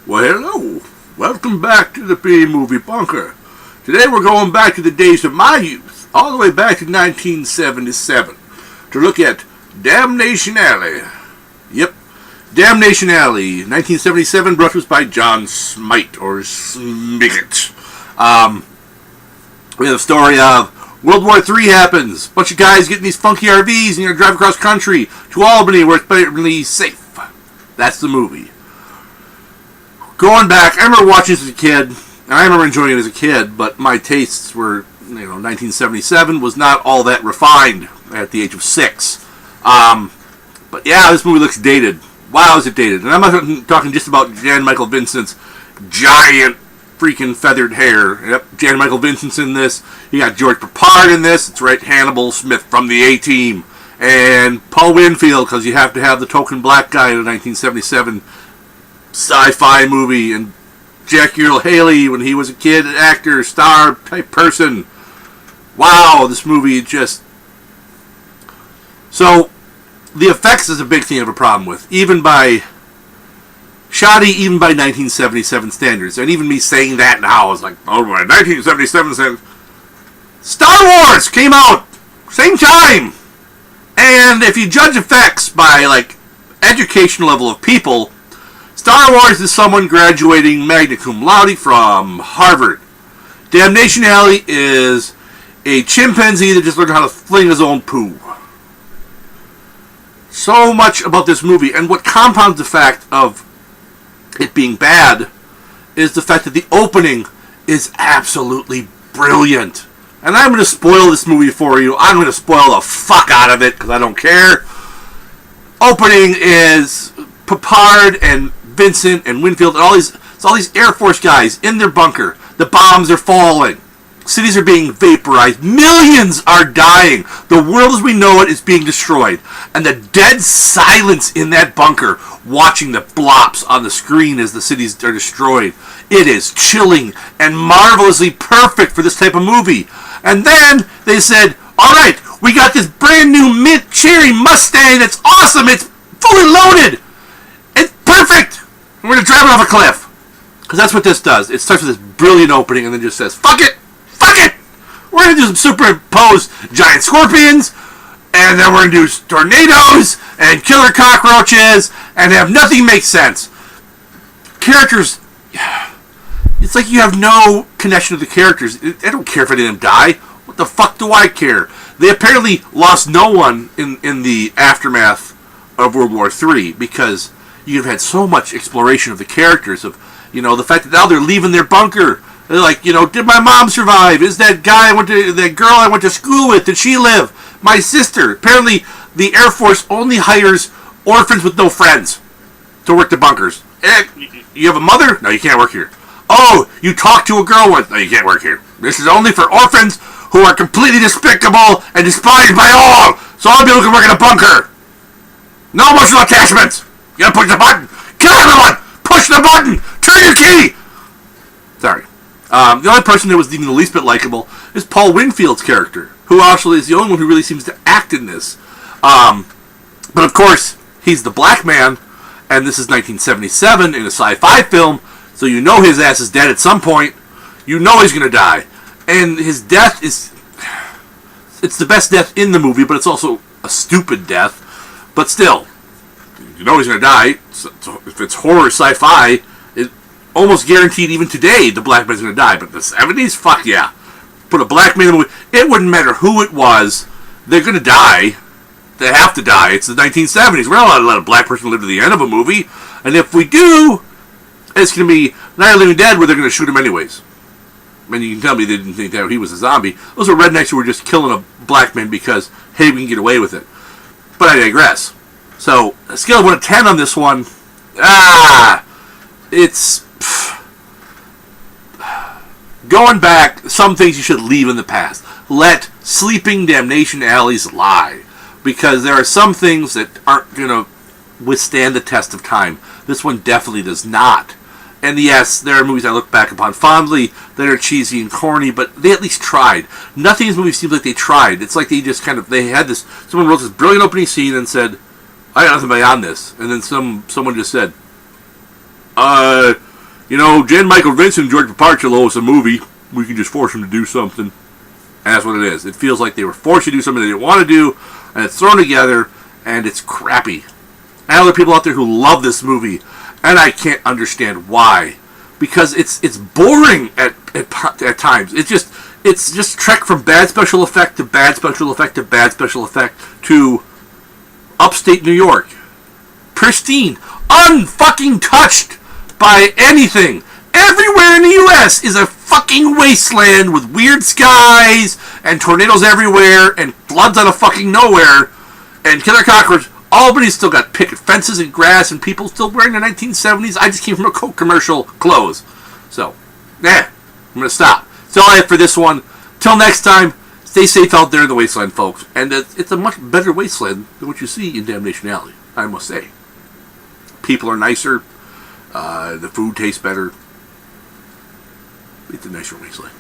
Well, hello. Welcome back to the B-Movie Bunker. Today we're going back to the days of my youth, all the way back to 1977, to look at Damnation Alley. Yep, Damnation Alley, 1977, brought to us by John Smite, or Smiggett. We have a story of World War III happens. Bunch of guys get in these funky RVs and drive across country to Albany where it's apparently safe. That's the movie. Going back, I remember watching this as a kid, and I remember enjoying it as a kid, but my tastes were, 1977 was not all that refined at the age of 6. But yeah, this movie looks dated. Wow, is it dated. And I'm not talking just about Jan Michael Vincent's giant freaking feathered hair. Yep, Jan Michael Vincent's in this. You got George Peppard in this. It's right, Hannibal Smith from the A-Team. And Paul Winfield, because you have to have the token black guy in a 1977 sci-fi movie, and Jakie-Earl Haley when he was a kid, an actor, star type person. Wow, this movie just... So, the effects is a big thing I have a problem with. Shoddy even by 1977 standards. And even me saying that now is like, oh, by 1977 standards. Star Wars came out same time! And if you judge effects by, education level of people, Star Wars is someone graduating magna cum laude from Harvard. Damnation Alley is a chimpanzee that just learned how to fling his own poo. So much about this movie, and what compounds the fact of it being bad is the fact that the opening is absolutely brilliant. And I'm going to spoil this movie for you. I'm going to spoil the fuck out of it because I don't care. Opening is Peppard and Vincent and Winfield and all these Air Force guys in their bunker. The bombs are falling. Cities are being vaporized. Millions are dying. The world as we know it is being destroyed. And the dead silence in that bunker, watching the blops on the screen as the cities are destroyed. It is chilling and marvelously perfect for this type of movie. And then they said, alright, we got this brand new mint cherry Mustang that's awesome. It's fully loaded. It's perfect. We're going to drive it off a cliff. Because that's what this does. It starts with this brilliant opening and then just says, fuck it. Fuck it! We're going to do some superimposed giant scorpions, and then we're going to do tornadoes and killer cockroaches, and have nothing make sense. Characters, it's like you have no connection to the characters. I don't care if any of them die. What the fuck do I care? They apparently lost no one in the aftermath of World War III, because you've had so much exploration of the characters, of, the fact that now they're leaving their bunker. They're like, did my mom survive? Is that girl I went to school with, did she live? My sister. Apparently, the Air Force only hires orphans with no friends to work the bunkers. You have a mother? No, you can't work here. Oh, you talked to a girl once? No, you can't work here. This is only for orphans who are completely despicable and despised by all. So all people can work in a bunker. No emotional attachments. You gotta push the button. Kill everyone! Push the button! Turn your key! Sorry. The only person that was even the least bit likable is Paul Winfield's character, who actually is the only one who really seems to act in this. But of course, he's the black man, and this is 1977 in a sci-fi film, so you know his ass is dead at some point. You know he's going to die. And his death is... It's the best death in the movie, but it's also a stupid death. But still, you know he's going to die. So if it's horror sci-fi, it's almost guaranteed even today the black man's going to die. But the 70s? Fuck yeah. Put a black man in the movie. It wouldn't matter who it was. They're going to die. They have to die. It's the 1970s. We're not allowed to let a black person live to the end of a movie. And if we do, it's going to be Night of the Living Dead, where they're going to shoot him anyways. And you can tell me they didn't think that he was a zombie. Those are rednecks who were just killing a black man because, hey, we can get away with it. But I digress. So, a scale of 1 to 10 on this one, it's... Going back, some things you should leave in the past. Let sleeping damnation alleys lie. Because there are some things that aren't going to withstand the test of time. This one definitely does not. And yes, there are movies I look back upon fondly that are cheesy and corny, but they at least tried. Nothing in this movie seems like they tried. It's like they just they had this, someone wrote this brilliant opening scene and said, I got nothing beyond this. And then someone just said, you know, Jan Michael Vincent and George Paparchilo is a movie. We can just force them to do something. And that's what it is. It feels like they were forced to do something they didn't want to do, and it's thrown together, and it's crappy. And there are people out there who love this movie, and I can't understand why. Because it's boring at times. It's just trek from bad special effect to bad special effect to bad special effect to upstate New York. Pristine. Unfucking touched by anything. Everywhere in the U.S. is a fucking wasteland with weird skies and tornadoes everywhere and floods out of fucking nowhere and killer cockroaches. Albany's still got picket fences and grass and people still wearing the 1970s. I just came from a Coke commercial clothes. So, I'm going to stop. That's all I have for this one. Till next time, stay safe out there in the wasteland, folks. And it's a much better wasteland than what you see in Damnation Alley, I must say. People are nicer. The food tastes better. It's a nicer wasteland.